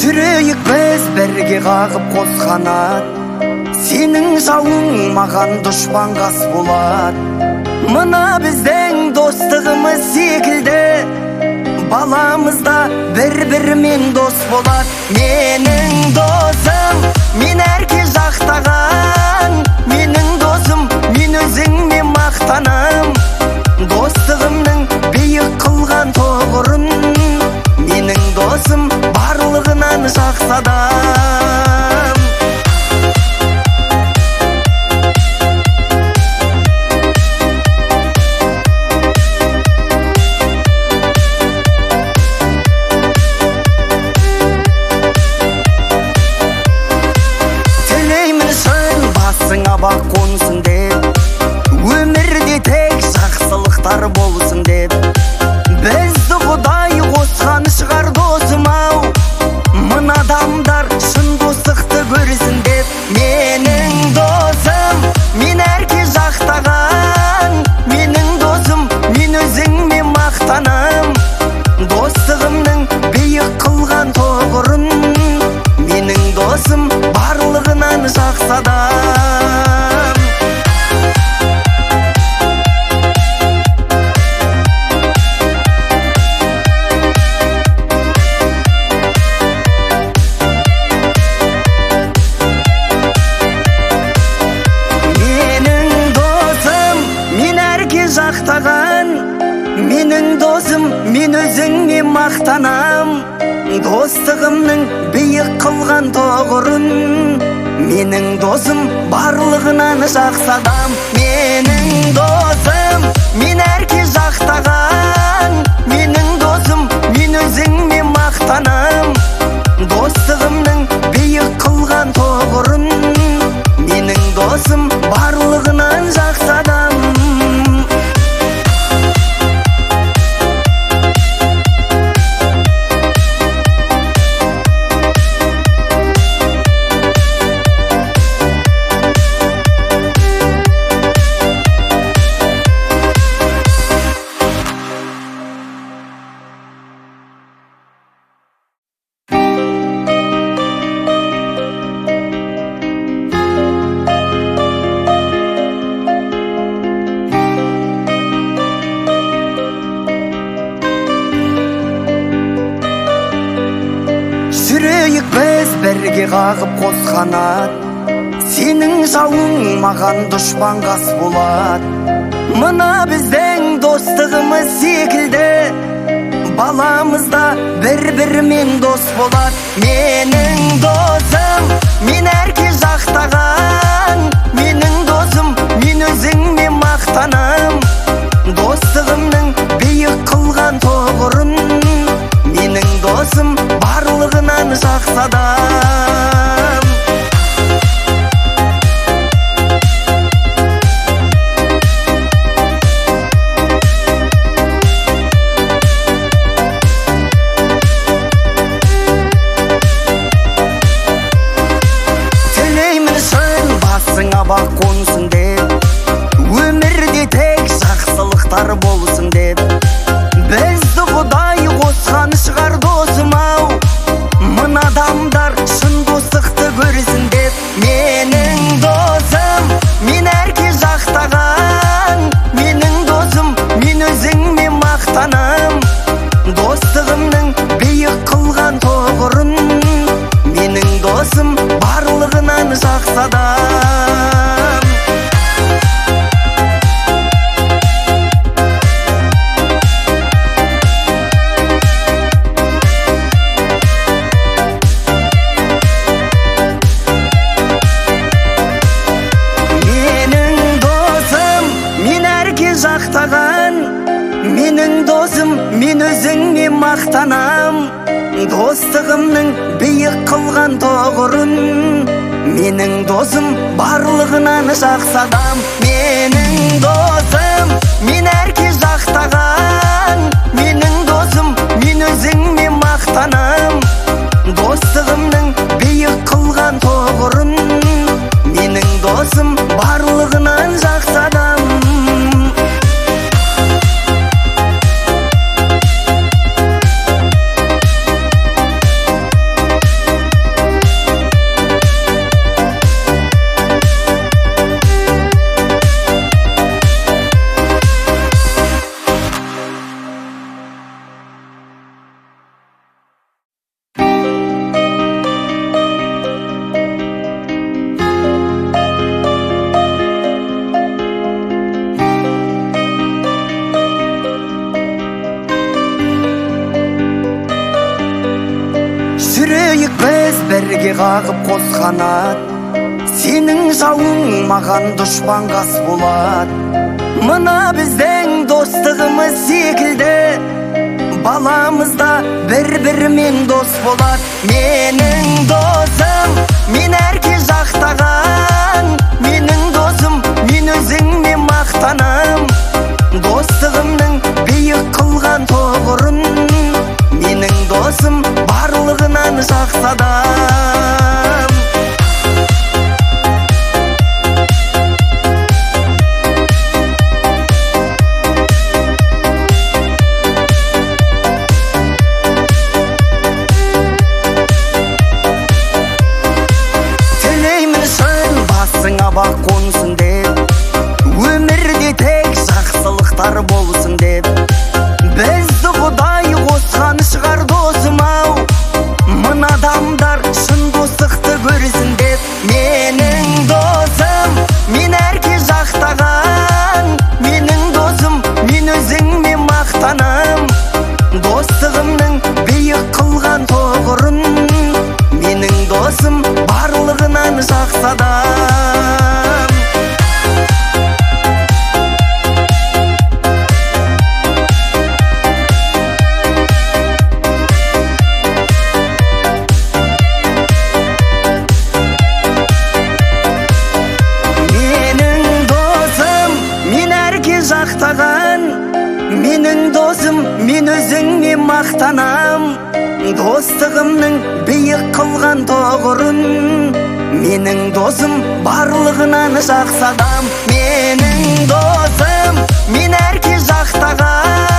Жүрейік біз бірге қағып қос қанат, сенің жауың маған дұшпан қас болады. Мына біздің достығымыз секілді, баламызда бір-бірімен дос болады. Менің досым, мен әрке жақтаған, менің досым, мен өзіңме мақтанам. Достығымның биік қылған тоғырын, менің досым барлығынан жақсы адам. Бақ қонсын деп, өмірде тек жақсылықтар болсын деп, бізді Құдай қосқан шығар досым-ау, мына адамдар шын достықты көрсін деп. Менің досым, мен әрке жақтаған, менің досым, мен өзіңме мақтанам. Достығымның биік қылған тоғырын, менің досым барлығынан жақсы адам. Менің досым, мен өзіңме мақтанам. Достығымның биік қылған тоғырын, менің досым барлығынан жақсы адам. Менің досым, мен әрке жақтаған, менің досым, мен өзіңме мақтанам. Достығымның биік қылған тоғырын, менің досым барлығынан жақсы адам. Жүрейік біз бірге қағып қос қанат, сенің жауың маған дұшпан қас болады. Мына біздің достығымыз секілді, баламызда бір-бірімен дос болады. Менің досым, мен әрке жақтаған, менің досым, мен өзіңме мақтанам. Достығымның биік қылған тоғырын, менің досым барлығынан жақсы адам. Тілеймін шын басыңа бақ қонсын деп, өмірде тек жақсылықтар болсын деп, бізді Құдай қосқан шығар досым-ау, мына адамдар шын достықты көрсін деп. Менің досым, мен әрке жақтаған, менің досым, мен өзіңме мақтанам. Достығымның биік қылған тоғырын, менің досым барлығынан жақсы адам. Менің досым, мен өзіңме мақтанам. Достығымның биік қылған тоғырын, менің досым барлығынан жақсы адам. Менің досым, мен әрке жақтаған, менің досым, мен өзіңме мақтанам. Достығымның биік қылған тоғырын, менің досым барлығынан жақсы адам. жүрейік біз бірге қағып қос қанат. Сенің жауың маған дұшпан қас болады. Мына біздің достығымыз секілді баламызда бір-бірімен дос болады. Менің досым, мен әрке жақтаған. Менің досым, мен өзіңмен мақтанам. Достығымның биік қылған тұғырын, менің досым барлығынан жақсы адам. Бақ қонсын деп, өмірде тек жақсылықтар болсын деп, бізді Құдай қосқан шығар досым-ау. Мына адамдар шын достықты көрсін деп. Менің досым, мен әрке жақтаған. Менің досым, мен өзіңмен мақтанам. Достығымның биік қылған тұғырын, менің досым барлығынан жақсы адам. Жақтаған, менің досым, мен өзіңмен мақтанам. Достығымның биік қылған тұғырын, менің досым барлығынан жақсы адам. Менің досым, мен әрке жақтаған.